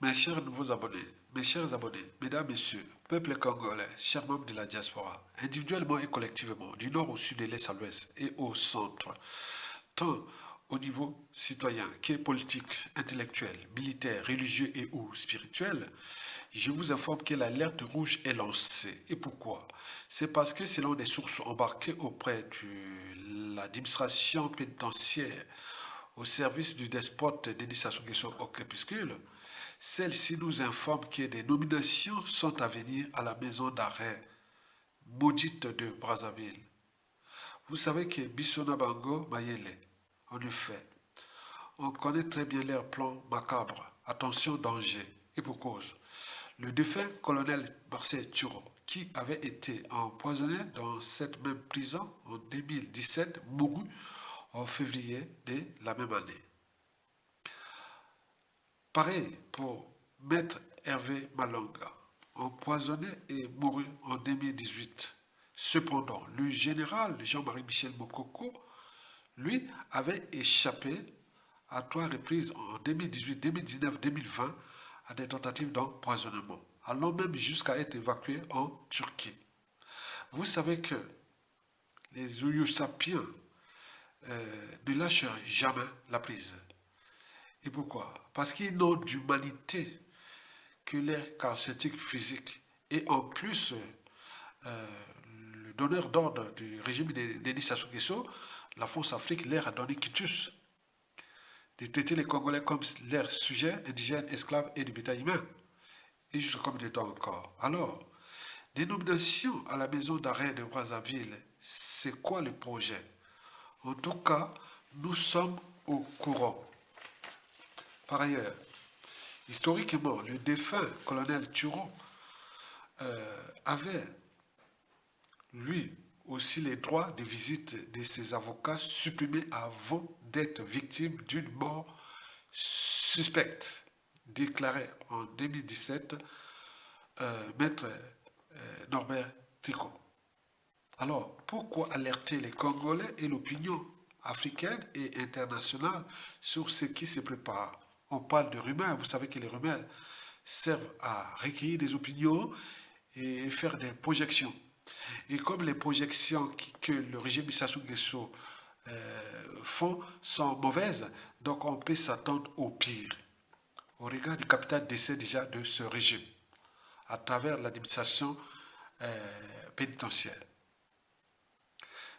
Mes chers nouveaux abonnés, mes chers abonnés, mesdames, messieurs, peuple congolais, chers membres de la diaspora, individuellement et collectivement, du nord au sud, de l'est à l'ouest et au centre, tant au niveau citoyen qu'est politique, intellectuel, militaire, religieux et ou spirituel, je vous informe que l'alerte rouge est lancée. Et pourquoi? C'est parce que selon des sources embarquées auprès de l'administration pénitentiaire au service du despote Denis Sassou Nguesso au crépuscule, celle-ci nous informe que des nominations sont à venir à la maison d'arrêt maudite de Brazzaville. Vous savez que Bissona Bango Mayele, en effet, on connaît très bien leur plan macabre. Attention, danger. Et pour cause. Le défunt colonel Marcel Thureau, qui avait été empoisonné dans cette même prison en 2017, mourut en février de la même année. Pareil pour Maître Hervé Malonga, empoisonné et mouru en 2018. Cependant, le général Jean-Marie Michel Mokoko, lui, avait échappé à 3 reprises en 2018, 2019, 2020 à des tentatives d'empoisonnement, allant même jusqu'à être évacué en Turquie. Vous savez que les Ouyou sapiens ne lâchent jamais la prise. Et pourquoi? Parce qu'ils n'ont d'humanité que les caractéristiques physiques. Et en plus, le donneur d'ordre du régime de Denis Sassou Nguesso, la Force Afrique, leur a donné quitus de traiter les Congolais comme leurs sujets indigènes, esclaves et du bétail humain. Et jusqu'à comme des temps encore. Alors, dénomination à la maison d'arrêt de Brazzaville, c'est quoi le projet? En tout cas, nous sommes au courant. Par ailleurs, historiquement, le défunt colonel Thureau avait, lui, aussi les droits de visite de ses avocats supprimés avant d'être victime d'une mort suspecte, déclaré en 2017 Maître Norbert Tricot. Alors, pourquoi alerter les Congolais et l'opinion africaine et internationale sur ce qui se prépare? On parle de rumeurs, vous savez que les rumeurs servent à recueillir des opinions et faire des projections. Et comme les projections que le régime de Sassou Nguesso font sont mauvaises, donc on peut s'attendre au pire, au regard du capital décès déjà de ce régime, à travers l'administration pénitentiaire.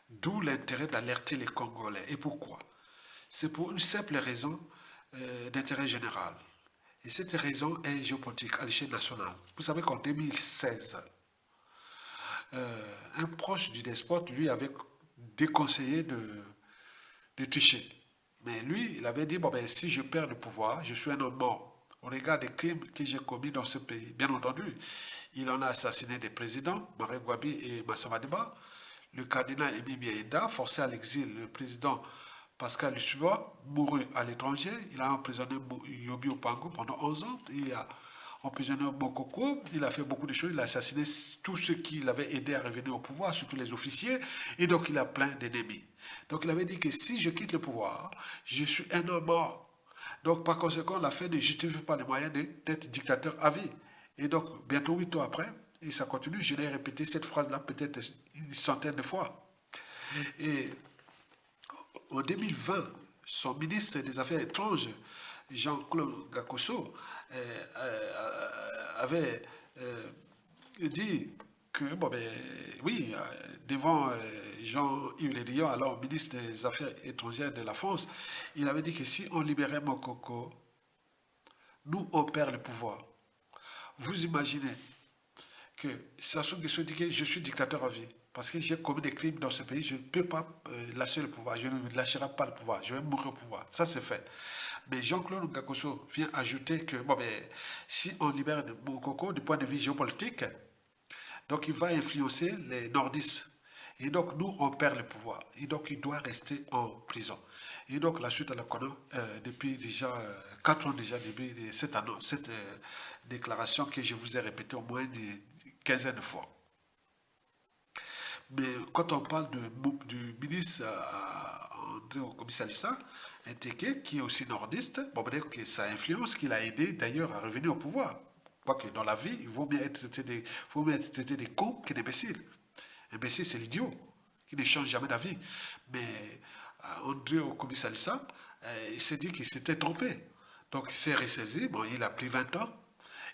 D'où l'intérêt d'alerter les Congolais. Et pourquoi? C'est pour une simple raison d'intérêt général. Et cette raison est géopolitique à l'échelle nationale. Vous savez qu'en 2016, un proche du despote lui avait déconseillé de tricher. Mais lui, il avait dit, bon ben, si je perds le pouvoir, je suis un homme mort. Au regard des crimes que j'ai commis dans ce pays. Bien entendu, il en a assassiné des présidents, Maré Gwabi et Massama Deba, le cardinal Emi Biaïda, forcé à l'exil, le président Pascal Lussuba, mouru à l'étranger. Il a emprisonné Yobi Opango pendant 11 ans. Il a emprisonné Mokoko. Il a fait beaucoup de choses. Il a assassiné tous ceux qui l'avaient aidé à revenir au pouvoir, surtout les officiers. Et donc, il a plein d'ennemis. Donc, il avait dit que si je quitte le pouvoir, je suis un homme mort. Donc, par conséquent, la fin ne justifie pas les moyens d'être dictateur à vie. Et donc, bientôt 8 ans après, et ça continue, je l'ai répété cette phrase-là peut-être une centaine de fois. Et en 2020, son ministre des Affaires étrangères, Jean-Claude Gakoso, avait dit que, bon, ben, oui, devant Jean-Yves Le Drian, alors ministre des Affaires étrangères de la France, il avait dit que si on libérait Mokoko, nous, on perd le pouvoir. Vous imaginez que Sassou Nguesso dit que je suis dictateur à vie. Parce que j'ai commis des crimes dans ce pays, je ne peux pas lâcher le pouvoir. Je ne lâcherai pas le pouvoir. Je vais mourir au pouvoir. Ça, c'est fait. Mais Jean-Claude Gakoso vient ajouter que bon, ben, si on libère Mokoko du point de vue géopolitique, donc il va influencer les nordistes. Et donc nous, on perd le pouvoir. Et donc il doit rester en prison. Et donc la suite à la connaît depuis déjà 4 ans déjà, depuis cette annonce, cette déclaration que je vous ai répétée au moins une quinzaine de fois. Mais quand on parle du ministre André Komisalissa, Nteke, qui est aussi nordiste, bon, peut-être que ça influence, qu'il a aidé d'ailleurs à revenir au pouvoir. Quoique dans la vie, il vaut mieux être traité des cons que d'imbéciles. Imbécile, c'est l'idiot qui ne change jamais d'avis. Mais André Okobi-Salissa, il s'est dit qu'il s'était trompé. Donc il s'est ressaisi, bon, il a pris 20 ans.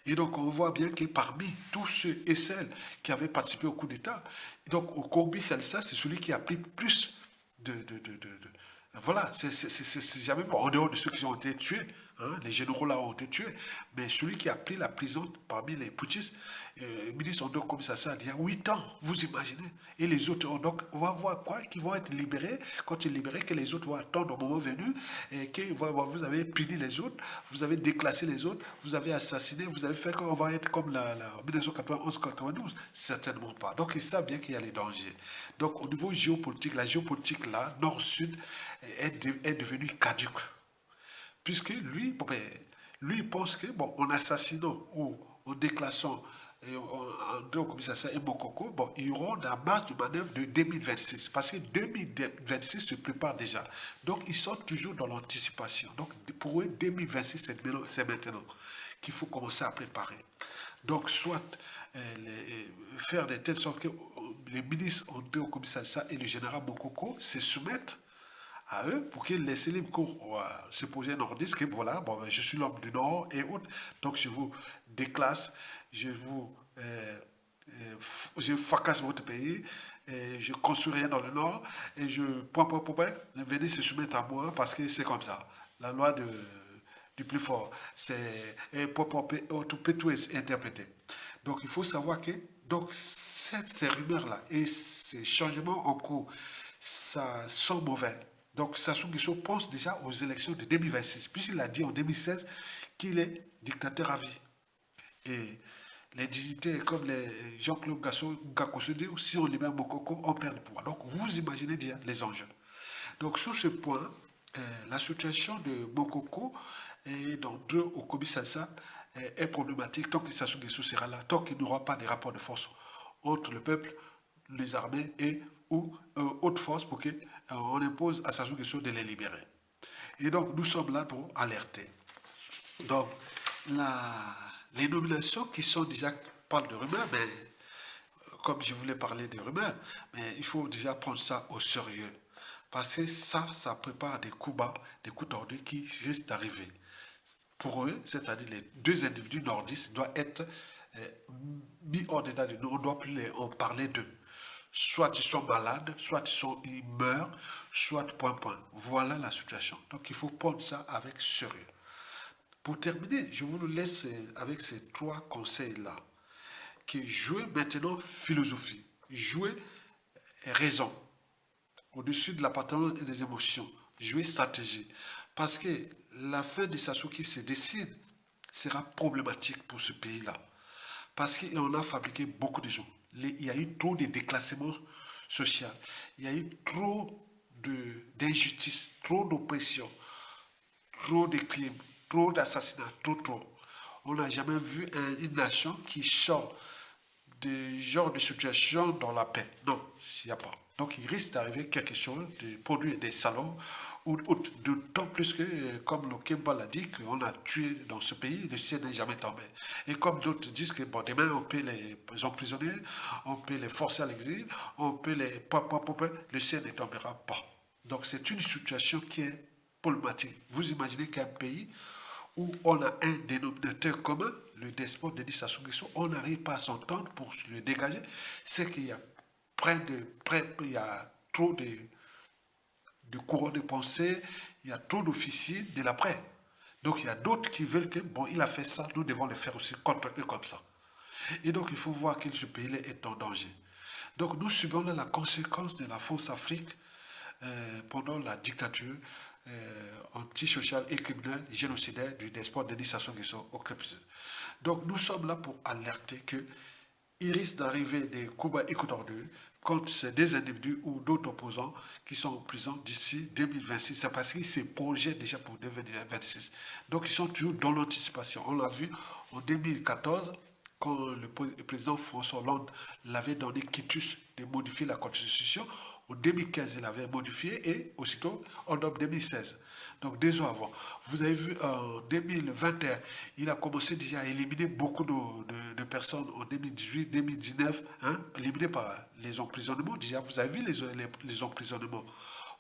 Et donc on voit bien que parmi tous ceux et celles qui avaient participé au coup d'État, donc Okobi-Salissa, c'est celui qui a pris plus voilà, c'est jamais bon. En dehors de ceux qui ont été tués, hein, les généraux là ont été tués, mais celui qui a pris la prison parmi les putschistes, le ministre Ondo comme ça a dit 8 ans, vous imaginez. Et les autres, donc on va voir quoi, qu'ils vont être libérés, quand ils sont libérés, que les autres vont attendre au moment venu, et que vous avez puni les autres, vous avez déclassé les autres, vous avez assassiné, vous avez fait qu'on va être comme en 1991-92. Certainement pas. Donc ils savent bien qu'il y a les dangers. Donc au niveau géopolitique, la géopolitique là, nord-sud, est devenue caduque. Puisque lui, bon, ben, lui pense que, bon, en assassinant ou en déclassant comme ça, et Mokoko, bon, ils auront la marge de manœuvre de 2026. Parce que 2026 se prépare déjà. Donc, ils sont toujours dans l'anticipation. Donc, pour eux, 2026, c'est maintenant qu'il faut commencer à préparer. Donc, soit faire de telle sorte que les ministres ont au commissariat et le général Mokoko se soumettent à eux pour qu'ils laissent libre cours ce projet nordiste que voilà, bon, je suis l'homme du Nord et autres, donc je vous déclasse, je fracasse votre pays, et je construis rien dans le Nord, et venez se soumettre à moi parce que c'est comme ça. La loi du plus fort, c'est pour tout interpréter. Donc il faut savoir que donc ces rumeurs-là et ces changements en cours, ça sont mauvais. Donc Sassou Nguesso pense déjà aux élections de 2026, puisqu'il a dit en 2016 qu'il est dictateur à vie. Et les dignitaires comme les Jean-Claude Gakoso dit, si on libère Mokoko, on perd le pouvoir. Donc vous imaginez déjà les enjeux. Donc sur ce point, la situation de Mokoko et donc de Okobi Salsa est problématique tant que Sassou Nguesso sera là, tant qu'il n'y aura pas de rapport de force entre le peuple, les armées et ou autres forces pour qu'on impose à Sassou Nguesso de les libérer. Et donc nous sommes là pour alerter. Donc les nominations qui sont déjà parlent de rumeurs, mais comme je voulais parler de rumeurs, mais il faut déjà prendre ça au sérieux. Parce que ça prépare des coups bas, des coups tordus qui risquent d'arriver. Pour eux, c'est-à-dire les deux individus nordistes doivent être mis hors d'état de nous. On ne doit plus en parler d'eux. Soit ils sont malades, soit ils meurent, soit point. Voilà la situation. Donc il faut prendre ça avec sérieux. Pour terminer, je vous laisse avec ces 3 conseils-là. Qui jouez maintenant philosophie, jouez raison, au-dessus de l'appartenance et des émotions, jouez stratégie. Parce que la fin de Sassou qui se décide sera problématique pour ce pays-là. Parce qu'on a fabriqué beaucoup de gens. Il y a eu trop de déclassement social. Il y a eu trop d'injustice, trop d'oppression, trop de crimes, trop d'assassinats, trop. On n'a jamais vu une nation qui sort de genre de situation dans la paix. Non, il n'y a pas. Donc il risque d'arriver quelque chose, de produire des salons, ou d'autant plus que, comme le Kemba l'a dit, qu'on a tué dans ce pays, le ciel n'est jamais tombé. Et comme d'autres disent que bon, demain on peut les emprisonner, on peut les forcer à l'exil, on peut les... le ciel ne tombera pas. Donc c'est une situation qui est problématique. Vous imaginez qu'un pays où on a un dénominateur commun, le despote Denis Sassou Nguesso, on n'arrive pas à s'entendre pour le dégager, c'est qu'il y a il y a trop de courants de pensée, il y a trop d'officiers de l'après. Donc il y a d'autres qui veulent que, bon, il a fait ça, nous devons le faire aussi contre eux comme ça. Et donc il faut voir que ce pays-là est en danger. Donc nous subissons la conséquence de la France Afrique pendant la dictature antisociale et criminelle génocidaire du despote Denis Sassou Nguesso au Crépuscule. Donc nous sommes là pour alerter que il risque d'arriver des coups bas et coups tordus contre ces deux individus ou d'autres opposants qui sont en prison d'ici 2026. C'est parce qu'ils se projettent déjà pour 2026. Donc ils sont toujours dans l'anticipation. On l'a vu en 2014, quand le président François Hollande l'avait donné quitus de modifier la constitution. En 2015, il avait modifié et aussitôt en octobre 2016. Donc 2 ans avant. Vous avez vu en 2021, il a commencé déjà à éliminer beaucoup de personnes en 2018, 2019, hein, éliminées par les emprisonnements. Déjà, vous avez vu les emprisonnements.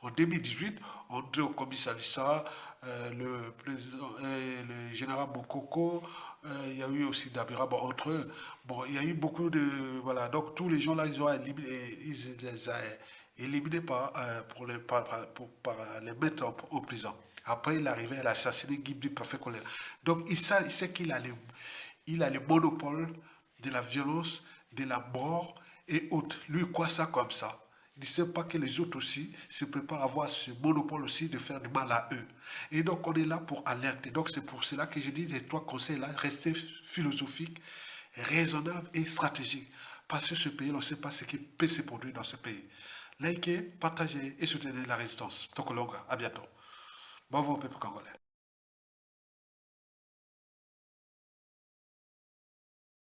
En 2018, André Okomi-Salissa, le général Bokoko, il y a eu aussi Dabira, bon, entre eux. Bon, il y a eu beaucoup de... Voilà, donc tous les gens là, ils ont éliminé, ils les ont éliminés par les mettre en prison. Après, il arrivait à assassiner Guy Parfait Colère. Donc, il sait il a le monopole de la violence, de la mort et autres. Lui, il croit ça comme ça. Il ne sait pas que les autres aussi se préparent à avoir ce monopole aussi de faire du mal à eux. Et donc, on est là pour alerter. Donc, c'est pour cela que je dis les 3 conseils-là, rester philosophique, raisonnable et stratégique. Parce que ce pays, on ne sait pas ce qui peut se produire dans ce pays. Likez, partagez et soutenez la résistance. Tokolonga, à bientôt. Bravo au peuple congolais.